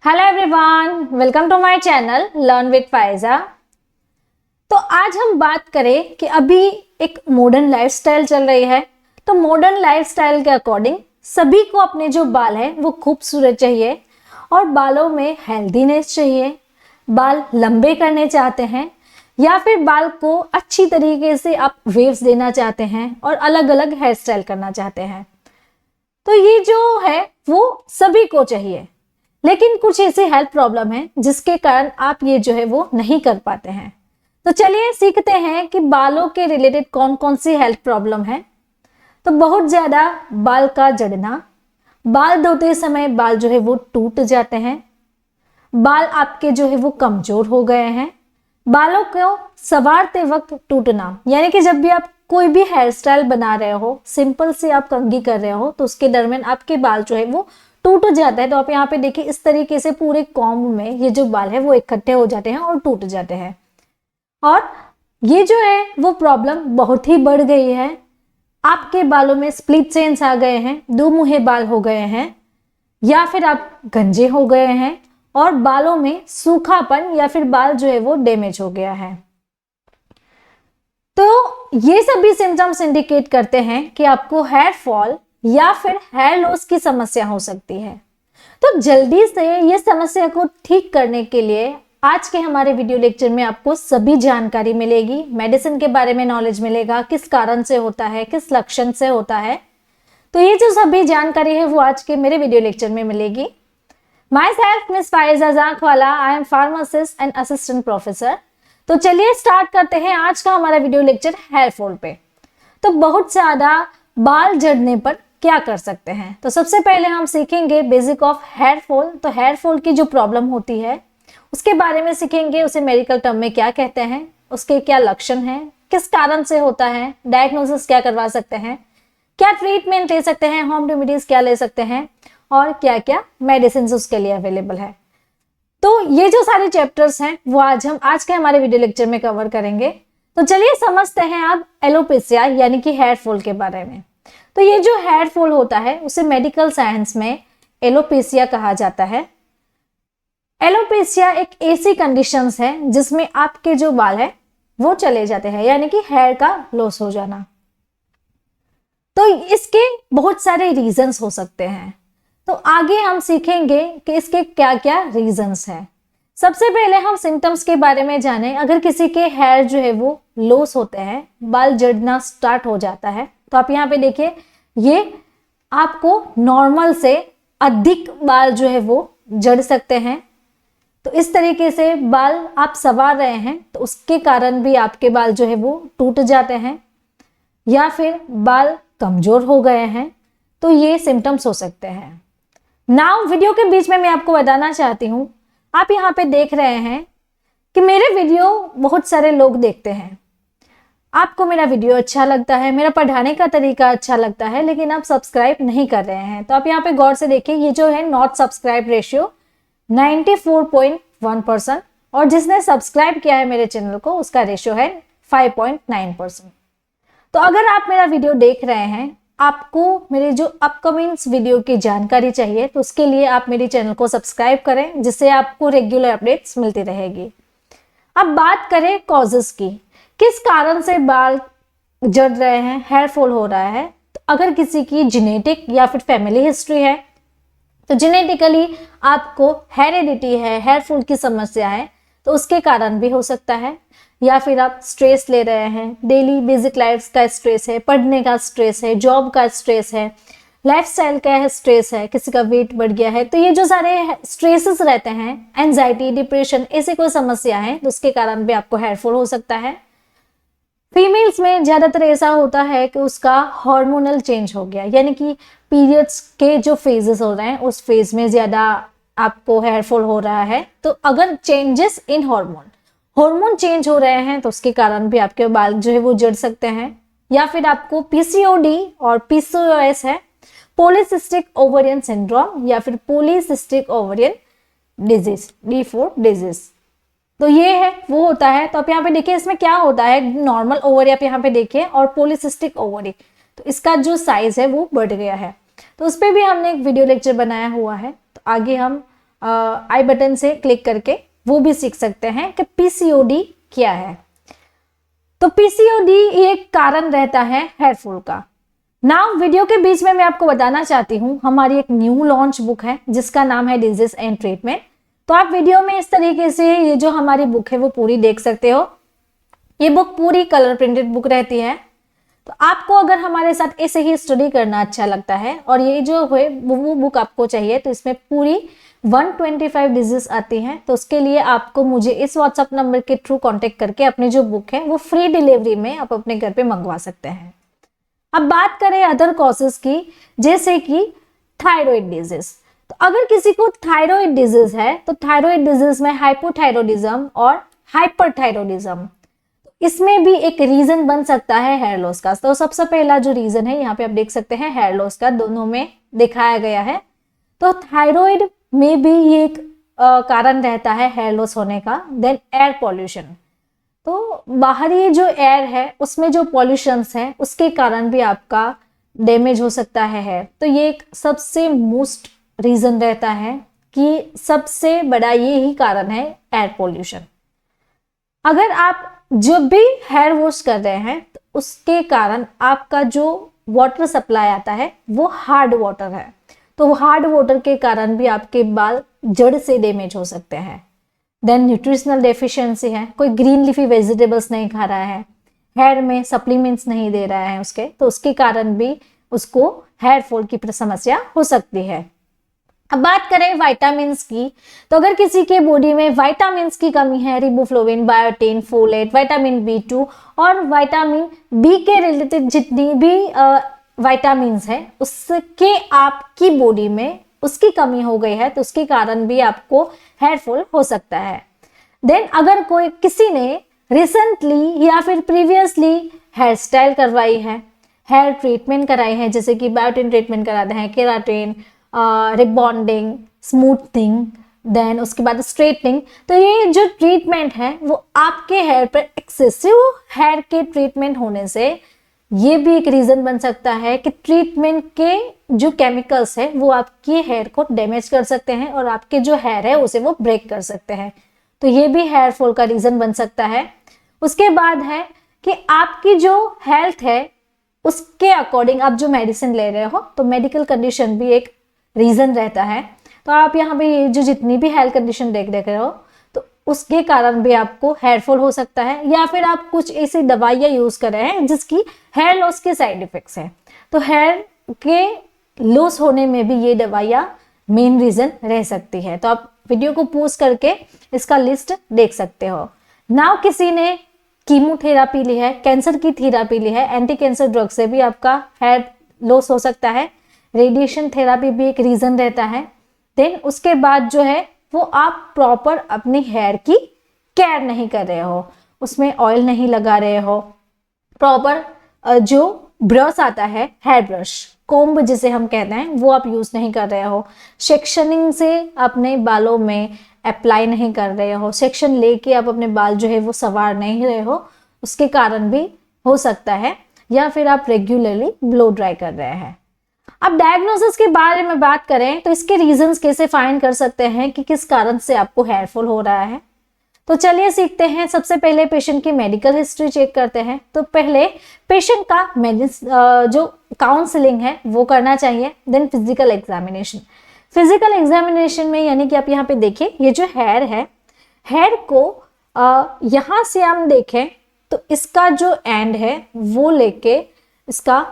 Hello everyone, welcome to my channel learn with Faiza. तो आज हम बात करें कि अभी एक मॉडर्न लाइफस्टाइल चल रही है। तो मॉडर्न लाइफस्टाइल के अकॉर्डिंग सभी को अपने जो बाल है वो खूबसूरत चाहिए और बालों में हेल्दीनेस चाहिए। बाल लंबे करने चाहते हैं या फिर बाल को अच्छी तरीके से आप वेव्स देना चाहते हैं और अलग अलग हेयर स्टाइल करना चाहते हैं। तो ये जो है वो सभी को चाहिए, लेकिन कुछ ऐसी हेल्थ प्रॉब्लम है जिसके कारण आप ये जो है वो नहीं कर पाते हैं। तो चलिए सीखते हैं कि बालों के रिलेटेड कौन कौन सी हेल्थ प्रॉब्लम है। तो बहुत ज्यादा बाल का झड़ना, बाल धोते समय बाल जो है वो टूट जाते हैं, बाल आपके जो है वो कमजोर हो गए हैं, बालों को संवारते वक्त टूटना, यानी कि जब भी आप कोई भी हेयर स्टाइल बना रहे हो, सिंपल से आप कंघी कर रहे हो तो उसके दरमियान आपके बाल जो है वो टूट जाता है। तो आप यहाँ पे देखिए इस तरीके से पूरे कॉम्ब में ये जो बाल है वो इकट्ठे हो जाते हैं और टूट जाते हैं। और ये जो है वो प्रॉब्लम बहुत ही बढ़ गई है। आपके बालों में स्प्लिट एंड्स आ गए हैं, दो मुहे बाल हो गए हैं, या फिर आप गंजे हो गए हैं और बालों में सूखापन या फिर बाल जो है वो डैमेज हो गया है। तो ये सभी सिम्टम्स इंडिकेट करते हैं कि आपको हेयर फॉल या फिर हेयर लॉस की समस्या हो सकती है। तो जल्दी से ये समस्या को ठीक करने के लिए आज के हमारे वीडियो लेक्चर में आपको सभी जानकारी मिलेगी। मेडिसिन के बारे में नॉलेज मिलेगा, किस कारण से होता है, किस लक्षण से होता है। तो ये जो सभी जानकारी है वो आज के मेरे वीडियो लेक्चर में मिलेगी। Myself miss Faiza Jakhwala, I am pharmacist and assistant professor. तो चलिए स्टार्ट करते हैं आज का हमारा वीडियो लेक्चर हेयर फॉल पे। तो बहुत ज्यादा बाल झड़ने पर क्या कर सकते हैं। तो सबसे पहले हम सीखेंगे बेसिक ऑफ हेयर फॉल। तो हेयर फॉल की जो प्रॉब्लम होती है उसके बारे में सीखेंगे, उसे मेडिकल टर्म में क्या कहते हैं, उसके क्या लक्षण हैं, किस कारण से होता है, डायग्नोसिस क्या करवा सकते हैं, क्या ट्रीटमेंट ले सकते हैं, होम रेमेडीज क्या ले सकते हैं और क्या क्या मेडिसिन उसके लिए अवेलेबल है। तो ये जो सारे चैप्टर्स हैं वो हम आज के हमारे वीडियो लेक्चर में कवर करेंगे। तो चलिए समझते हैं अब एलोपेशिया यानी कि हेयर फॉल के बारे में। तो ये जो हेयर फॉल होता है उसे मेडिकल साइंस में एलोपेशिया कहा जाता है। एलोपेशिया एक ऐसी कंडीशंस है जिसमें आपके जो बाल है वो चले जाते हैं, यानी कि हेयर का लॉस हो जाना। तो इसके बहुत सारे रीजंस हो सकते हैं। तो आगे हम सीखेंगे कि इसके क्या क्या रीजंस हैं। सबसे पहले हम सिम्टम्स के बारे में जाने। अगर किसी के हेयर जो है वो लॉस होते हैं, बाल झड़ना स्टार्ट हो जाता है, तो आप यहाँ पे देखिए ये आपको नॉर्मल से अधिक बाल जो है वो झड़ सकते हैं। तो इस तरीके से बाल आप संवार रहे हैं तो उसके कारण भी आपके बाल जो है वो टूट जाते हैं या फिर बाल कमजोर हो गए हैं। तो ये सिम्टम्स हो सकते हैं। नाउ वीडियो के बीच में मैं आपको बताना चाहती हूँ, आप यहाँ पे देख रहे हैं कि मेरे वीडियो बहुत सारे लोग देखते हैं। आपको मेरा वीडियो अच्छा लगता है, मेरा पढ़ाने का तरीका अच्छा लगता है, लेकिन आप सब्सक्राइब नहीं कर रहे हैं। तो आप यहाँ पे गौर से देखिए, ये जो है नॉट सब्सक्राइब रेशियो 94.1% और जिसने सब्सक्राइब किया है मेरे चैनल को उसका रेशियो है 5.9%। तो अगर आप मेरा वीडियो देख रहे हैं, आपको मेरे जो अपकमिंग वीडियो की जानकारी चाहिए, तो उसके लिए आप मेरे चैनल को सब्सक्राइब करें, जिससे आपको रेगुलर अपडेट्स मिलती रहेगी। अब बात करें कॉजेस की, किस कारण से बाल झड़ रहे हैं, हेयर फॉल हो रहा है। तो अगर किसी की जेनेटिक या फिर फैमिली हिस्ट्री है, तो जेनेटिकली आपको हेरिडिटी है, हेयर फॉल की समस्या है, तो उसके कारण भी हो सकता है। या फिर आप स्ट्रेस ले रहे हैं, डेली बेसिक लाइफ का स्ट्रेस है, पढ़ने का स्ट्रेस है, जॉब का स्ट्रेस है, लाइफस्टाइल का है स्ट्रेस है, किसी का वेट बढ़ गया है। तो ये जो सारे स्ट्रेसेस रहते हैं, एंजाइटी, डिप्रेशन, ऐसी कोई समस्या है तो उसके कारण भी आपको हेयर फॉल हो सकता है। फीमेल्स में ज्यादातर ऐसा होता है कि उसका हार्मोनल चेंज हो गया, यानी कि पीरियड्स के जो फेजेस हो रहे हैं उस फेज में ज्यादा आपको हेयर फॉल हो रहा है। तो अगर चेंजेस इन हार्मोन चेंज हो रहे हैं तो उसके कारण भी आपके बाल जो है वो झड़ सकते हैं। या फिर आपको पीसीओडी और पीसीओएस है, पॉलीसिस्टिक ओवरियन सिंड्रोम या फिर polycystic ovarian disease, D4 disease. तो ये है वो होता है। तो आप यहाँ पे देखिए इसमें क्या होता है, नॉर्मल ओवरी आप यहाँ पे देखिए और पॉलीसिस्टिक ओवरी, तो इसका जो साइज है वो बढ़ गया है। तो उस पर भी हमने एक वीडियो लेक्चर बनाया हुआ है। तो आगे हम आई बटन से क्लिक करके वो भी सीख सकते हैं कि पीसीओडी क्या है। तो पीसीओडी एक कारण रहता है हेयर फॉल का। नाउ वीडियो के बीच में मैं आपको बताना चाहती हूँ, हमारी एक न्यू लॉन्च बुक है जिसका नाम है डिजीज एंड ट्रीटमेंट। तो आप वीडियो में इस तरीके से ये जो हमारी बुक है वो पूरी देख सकते हो। ये बुक पूरी कलर प्रिंटेड बुक रहती है। तो आपको अगर हमारे साथ ऐसे ही स्टडी करना अच्छा लगता है और ये जो है वो बुक आपको चाहिए, तो इसमें पूरी 125 डिजीज आती हैं। तो उसके लिए आपको मुझे इस व्हाट्सएप नंबर के थ्रू कांटेक्ट करके अपनी जो बुक है वो फ्री डिलीवरी में आप अपने घर पे मंगवा सकते हैं। अब बात करें अदर कॉजेस की, जैसे कि थायराइड डिजीज। तो अगर किसी को थायराइड डिजीज है तो थायराइड डिजीज में हाइपोथायरॉयडिज्म और हाइपरथायरॉयडिज्म, इसमें भी एक रीजन बन सकता है हेयर लॉस का। तो सबसे पहला जो रीजन है यहाँ पे आप देख सकते हैं हेयर लॉस का, दोनों में दिखाया गया है। तो थायराइड में भी ये एक कारण रहता है हेयर लॉस होने का। देन एयर पॉल्यूशन, तो बाहरी जो एयर है उसमें जो पॉल्यूशंस है उसके कारण भी आपका डैमेज हो सकता है हेयर। तो ये एक सबसे मोस्ट रीजन रहता है कि सबसे बड़ा ये ही कारण है एयर पॉल्यूशन। अगर आप जब भी हेयर वॉश कर रहे हैं तो उसके कारण आपका जो वाटर सप्लाई आता है वो हार्ड वाटर है, तो हार्ड वाटर के कारण भी आपके बाल जड़ से डैमेज हो सकते हैं। देन न्यूट्रिशनल डेफिशिएंसी है, कोई ग्रीन लीफी वेजिटेबल्स नहीं खा रहा है, हेयर में सप्लीमेंट्स नहीं दे रहा है उसके, तो उसके कारण भी उसको हेयर फॉल की समस्या हो सकती है। अब बात करें विटामिन्स की, तो अगर किसी के बॉडी में विटामिन्स की कमी है, रिबोफ्लोविन, बायोटिन, फोलेट, विटामिन B2 और विटामिन बी के रिलेटेड जितनी भी विटामिन्स है उसके आपकी बॉडी में उसकी कमी हो गई है, तो उसके कारण भी आपको हेयर फॉल हो सकता है। देन अगर कोई किसी ने रिसेंटली या फिर प्रीवियसली हेयर स्टाइल करवाई है, हेयर ट्रीटमेंट कराई है, जैसे कि बायोटिन ट्रीटमेंट कराते हैं, केराटिन, रिबॉन्डिंग, स्मूथनिंग, देन उसके बाद स्ट्रेटनिंग, तो ये जो ट्रीटमेंट है वो आपके हेयर पर एक्सेसिव हेयर के ट्रीटमेंट होने से ये भी एक रीजन बन सकता है कि ट्रीटमेंट के जो केमिकल्स है वो आपके हेयर को डैमेज कर सकते हैं और आपके जो हेयर है उसे वो ब्रेक कर सकते हैं। तो ये भी हेयर फॉल का रीजन बन सकता है। उसके बाद है कि आपकी जो हेल्थ है उसके अकॉर्डिंग आप जो मेडिसिन ले रहे हो, तो मेडिकल कंडीशन भी एक रीजन रहता है। तो आप यहाँ पे जो जितनी भी हेल्थ कंडीशन देख रहे हो तो उसके कारण भी आपको हेयर फॉल हो सकता है, या फिर आप कुछ ऐसी दवाइयाँ यूज कर रहे हैं जिसकी हेयर लॉस के साइड इफेक्ट्स है, तो हेयर के लॉस होने में भी ये दवाइयाँ मेन रीजन रह सकती है। तो आप वीडियो को पॉज करके इसका लिस्ट देख सकते हो। नाउ किसी ने कीमोथेरापी ली है, कैंसर की थेरापी ली है, एंटी कैंसर ड्रग से भी आपका हेयर लॉस हो सकता है। रेडिएशन थेरापी भी एक रीजन रहता है। देन उसके बाद जो है वो आप प्रॉपर अपने हेयर की केयर नहीं कर रहे हो, उसमें ऑयल नहीं लगा रहे हो, प्रॉपर जो ब्रश आता है हेयर ब्रश, कोम्ब जिसे हम कहते हैं, वो आप यूज नहीं कर रहे हो, सेक्शनिंग से अपने बालों में अप्लाई नहीं कर रहे हो, सेक्शन लेके आप अपने बाल जो है वो संवार नहीं रहे हो, उसके कारण भी हो सकता है। या फिर आप रेगुलरली ब्लो ड्राई कर रहे हैं। अब डायग्नोसिस के बारे में बात करें तो इसके रीजंस कैसे फाइंड कर सकते हैं कि किस कारण से आपको हेयर फॉल हो रहा है। तो चलिए सीखते हैं। सबसे पहले पेशेंट की मेडिकल हिस्ट्री चेक करते हैं। तो पहले पेशेंट का जो काउंसलिंग है वो करना चाहिए। Then physical examination. Physical examination में यानी कि आप यहाँ पे देखिए, ये जो हेयर है, हेयर को यहाँ से हम देखें तो इसका जो एंड है वो लेके इसका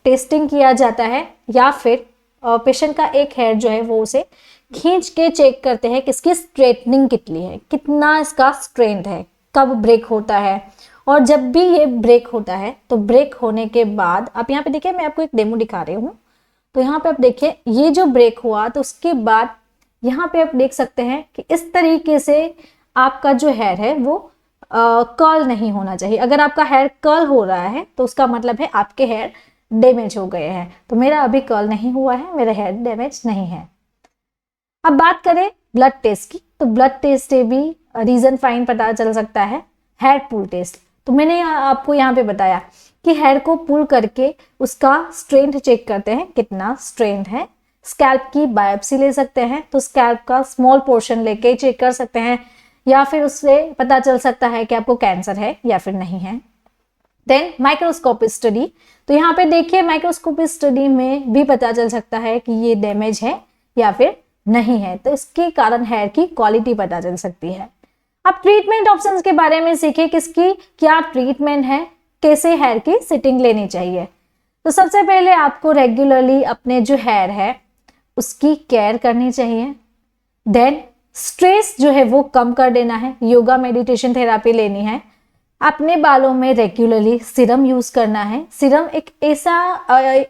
टेस्टिंग किया जाता है, या फिर पेशेंट का एक हेयर जो है वो उसे खींच के चेक करते हैं कि इसकी स्ट्रेटनिंग कितनी है, कितना इसका स्ट्रेंथ है, कब ब्रेक होता है। और जब भी ये ब्रेक होता है तो ब्रेक होने के बाद आप यहाँ पे देखिए, मैं आपको एक डेमो दिखा रही हूँ। तो यहाँ पे आप देखिए, ये जो ब्रेक हुआ तो उसके बाद यहाँ पे आप देख सकते हैं कि इस तरीके से आपका जो हेयर है वो कर्ल नहीं होना चाहिए। अगर आपका हेयर कर्ल हो रहा है तो उसका मतलब है आपके हेयर डैमेज हो गए हैं। तो मेरा अभी कर्ल नहीं हुआ है, मेरा हेयर डैमेज नहीं है। अब बात करें ब्लड टेस्ट की, तो ब्लड टेस्ट से भी रीजन फाइन पता चल सकता है। हेयर पुल टेस्ट, तो मैंने आपको यहाँ पे बताया कि हेयर को पुल करके उसका स्ट्रेंथ चेक करते हैं, कितना स्ट्रेंथ है। स्कैल्प की बायोप्सी ले सकते हैं, तो स्कैल्प का स्मॉल पोर्शन लेके चेक कर सकते हैं, या फिर उससे पता चल सकता है कि आपको कैंसर है या फिर नहीं है। देन माइक्रोस्कोपिक स्टडी, तो यहाँ पे देखिए माइक्रोस्कोपिक स्टडी में भी पता चल सकता है कि ये डैमेज है या फिर नहीं है, तो इसके कारण हेयर की क्वालिटी पता चल सकती है। अब ट्रीटमेंट ऑप्शंस के बारे में सीखे, किसकी क्या ट्रीटमेंट है, कैसे हेयर की सिटिंग लेनी चाहिए। तो सबसे पहले आपको रेगुलरली अपने जो हेयर है उसकी केयर करनी चाहिए। देन स्ट्रेस जो है वो कम कर देना है, योगा मेडिटेशन थेरापी लेनी है। अपने बालों में रेगुलरली सीरम यूज करना है। सीरम एक ऐसा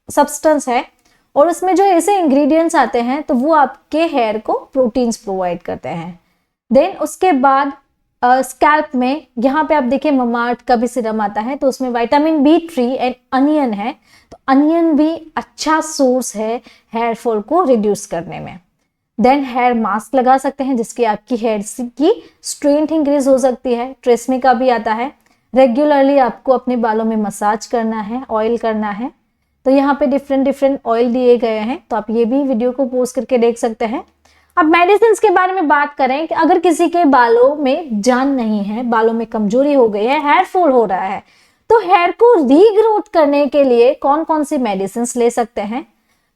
सब्सटेंस है और उसमें जो ऐसे इंग्रेडिएंट्स आते हैं तो वो आपके हेयर को प्रोटीन्स प्रोवाइड करते हैं। देन उसके बाद स्कैल्प में यहाँ पे आप देखिए ममाअर्थ का भी सीरम आता है, तो उसमें विटामिन B3 एंड अनियन है, तो अनियन भी अच्छा सोर्स है हेयर फॉल को रिड्यूस करने में। देन हेयर मास्क लगा सकते हैं जिसकी आपकी हेयर की स्ट्रेंथ इंक्रीज हो सकती है। ट्रेस्मी का भी आता है। रेगुलरली आपको अपने बालों में मसाज करना है, ऑयल करना है। तो यहाँ पे डिफरेंट ऑयल दिए गए हैं, तो आप ये भी वीडियो को पॉज करके देख सकते हैं। अब मेडिसिन के बारे में बात करें कि अगर किसी के बालों में जान नहीं है, बालों में कमजोरी हो गई है, हेयर फॉल हो रहा है, तो हेयर को रीग्रोथ करने के लिए कौन कौन सी मेडिसिन ले सकते हैं।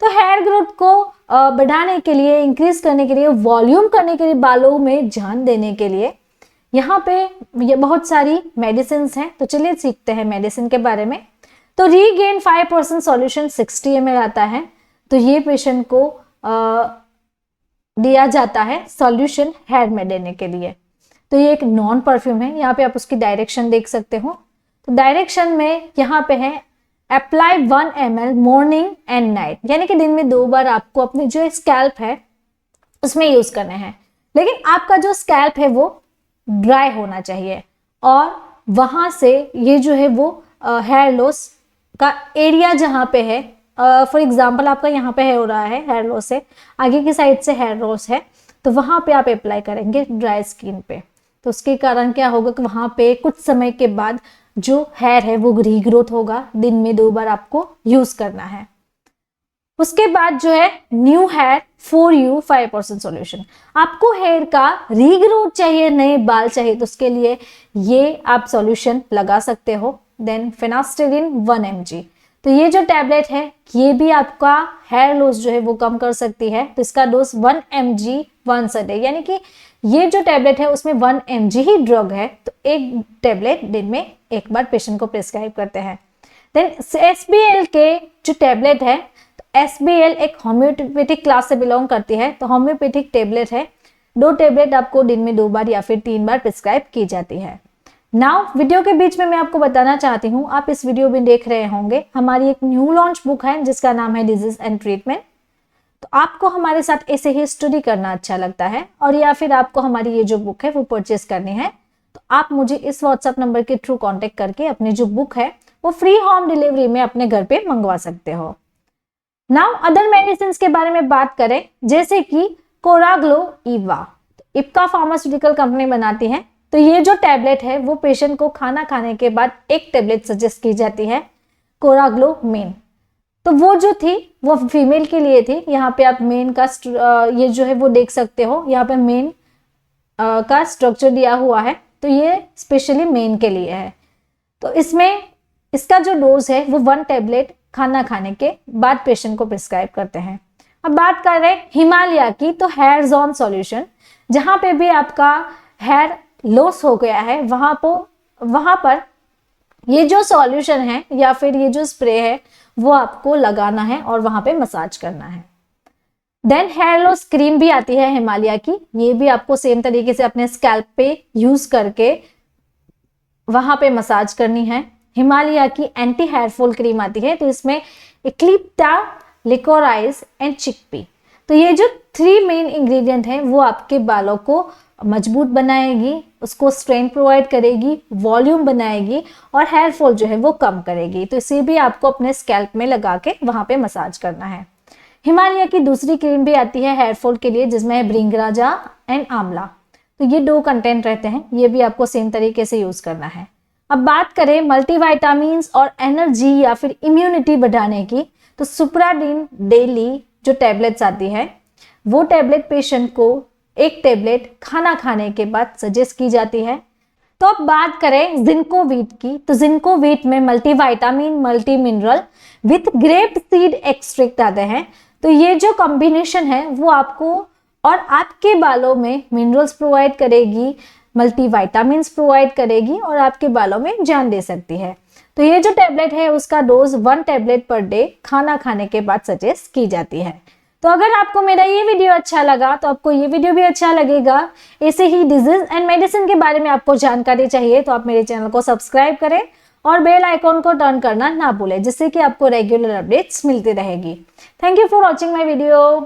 तो हेयर ग्रोथ को बढ़ाने के लिए, इंक्रीज करने के लिए, वॉल्यूम करने के लिए, बालों में जान देने के लिए यहाँ पे ये बहुत सारी मेडिसिन हैं। तो चलिए सीखते हैं मेडिसिन के बारे में। तो रीगेन 5% सॉल्यूशन 60 ml आता है, तो ये पेशेंट को दिया जाता है सॉल्यूशन हेयर में देने के लिए। तो ये एक नॉन परफ्यूम है। यहाँ पे आप उसकी डायरेक्शन देख सकते हो। तो डायरेक्शन में यहाँ पे है apply 1 ml morning and night, यानी कि दिन में 2 बार आपको अपने जो स्कैल्प है उसमें यूज करने हैं। लेकिन आपका जो स्कैल्प है वो ड्राई होना चाहिए और वहां से ये जो है वो हेयर लॉस का एरिया जहाँ पे है, फॉर एग्जाम्पल आपका यहाँ पे हो रहा है हेयर लॉस है, आगे की साइड से हेयर लॉस है, तो वहां पे आप अप्लाई करेंगे ड्राई स्किन पे। तो उसके कारण क्या होगा कि वहां पे कुछ समय के बाद जो हेयर है वो रीग्रोथ होगा। दिन में 2 बार आपको यूज करना है। उसके बाद जो है new here for you 5% solution. आपको हेयर का रीग्रोथ चाहिए, नए बाल चाहिए, तो उसके लिए ये आप सॉल्यूशन लगा सकते हो। देन फिनास्टेरिन 1 mg, तो ये जो टैबलेट है ये भी आपका हेयर लॉस जो है वो कम कर सकती है। तो इसका dose 1 mg once a day, यानी कि ये जो टैबलेट है उसमें 1 mg ही ड्रग है, तो एक टैबलेट दिन में एक बार पेशेंट को प्रिस्क्राइब करते हैं। देन SBL के जो टैबलेट है, तो SBL एक होम्योपैथिक क्लास से बिलोंग करती है, तो होम्योपैथिक टैबलेट है। 2 टैबलेट आपको दिन में 2 बार या फिर 3 बार प्रिस्क्राइब की जाती है। नाउ वीडियो के बीच में मैं आपको बताना चाहती हूँ, आप इस वीडियो में देख रहे होंगे हमारी एक न्यू लॉन्च बुक है जिसका नाम है डिजीज एंड ट्रीटमेंट। तो आपको हमारे साथ ऐसे ही स्टडी करना अच्छा लगता है और या फिर आपको हमारी ये जो बुक है वो परचेस करनी है, तो आप मुझे इस व्हाट्सएप नंबर के थ्रू कांटेक्ट करके अपनी जो बुक है वो फ्री होम डिलीवरी में अपने घर पे मंगवा सकते हो। नाउ अदर मेडिसिन के बारे में बात करें, जैसे कि कोराग्लो ईवा, इप्का फार्मास्यूटिकल कंपनी बनाती है। तो ये जो टैबलेट है वो पेशेंट को खाना खाने के बाद एक टैबलेट सजेस्ट की जाती है, कोराग्लो मेन। तो वो जो थी वो फीमेल के लिए थी। यहाँ पे आप मेन का ये जो है वो देख सकते हो, यहाँ पे मेन का स्ट्रक्चर दिया हुआ है, तो ये स्पेशली मेन के लिए है। तो इसमें इसका जो डोज है वो 1 टैबलेट खाना खाने के बाद पेशेंट को प्रिस्क्राइब करते हैं। अब बात कर रहे हैं हिमालय की, तो हेयर जोन सॉल्यूशन, जहां पे भी आपका हेयर लॉस हो गया है वहां पर ये जो सॉल्यूशन है या फिर ये जो स्प्रे है वो आपको लगाना है और वहां पे मसाज करना है। देन हेयर लॉस क्रीम भी आती है हिमालय की, ये भी आपको सेम तरीके से अपने स्कैल्प पे यूज करके वहां पे मसाज करनी है। हिमालय की एंटी हेयर फॉल क्रीम आती है, तो इसमें एक्लिप्टा, लिकोराइस एंड चिकपी, तो ये जो 3 मेन इंग्रेडिएंट हैं वो आपके बालों को मजबूत बनाएगी, उसको स्ट्रेंथ प्रोवाइड करेगी, वॉल्यूम बनाएगी और हेयर फॉल जो है वो कम करेगी। तो इसे भी आपको अपने स्कैल्प में लगा के वहां पे मसाज करना है। हिमालय की दूसरी क्रीम भी आती है हेयर फॉल के लिए, जिसमें है भृंगराजा एंड आंवला, तो ये 2 कंटेंट रहते हैं, ये भी आपको सेम तरीके से यूज करना है। अब बात करें मल्टीविटामिन्स और एनर्जी या फिर इम्यूनिटी बढ़ाने की, तो सुप्राडीन डेली जो टैबलेट्स आती है वो टैबलेट पेशेंट को एक टैबलेट खाना खाने के बाद सजेस्ट की जाती है। तो अब बात करें जिंकोवीट की, तो जिंकोवीट में multivitamin, multi mineral with grape seed extract आते हैं। तो ये जो कॉम्बिनेशन है वो आपको और आपके बालों में मिनरल्स प्रोवाइड करेगी, मल्टीविटामिन्स प्रोवाइड करेगी और आपके बालों में जान दे सकती है। तो ये जो टैबलेट है उसका डोज 1 टैबलेट पर डे खाना खाने के बाद सजेस्ट की जाती है। तो अगर आपको मेरा ये वीडियो अच्छा लगा तो आपको ये वीडियो भी अच्छा लगेगा। ऐसे ही डिजीज एंड मेडिसिन के बारे में आपको जानकारी चाहिए तो आप मेरे चैनल को सब्सक्राइब करें और बेल आइकॉन को टर्न करना ना भूलें, जिससे कि आपको रेगुलर अपडेट्स मिलती रहेगी। Thank you for watching my video.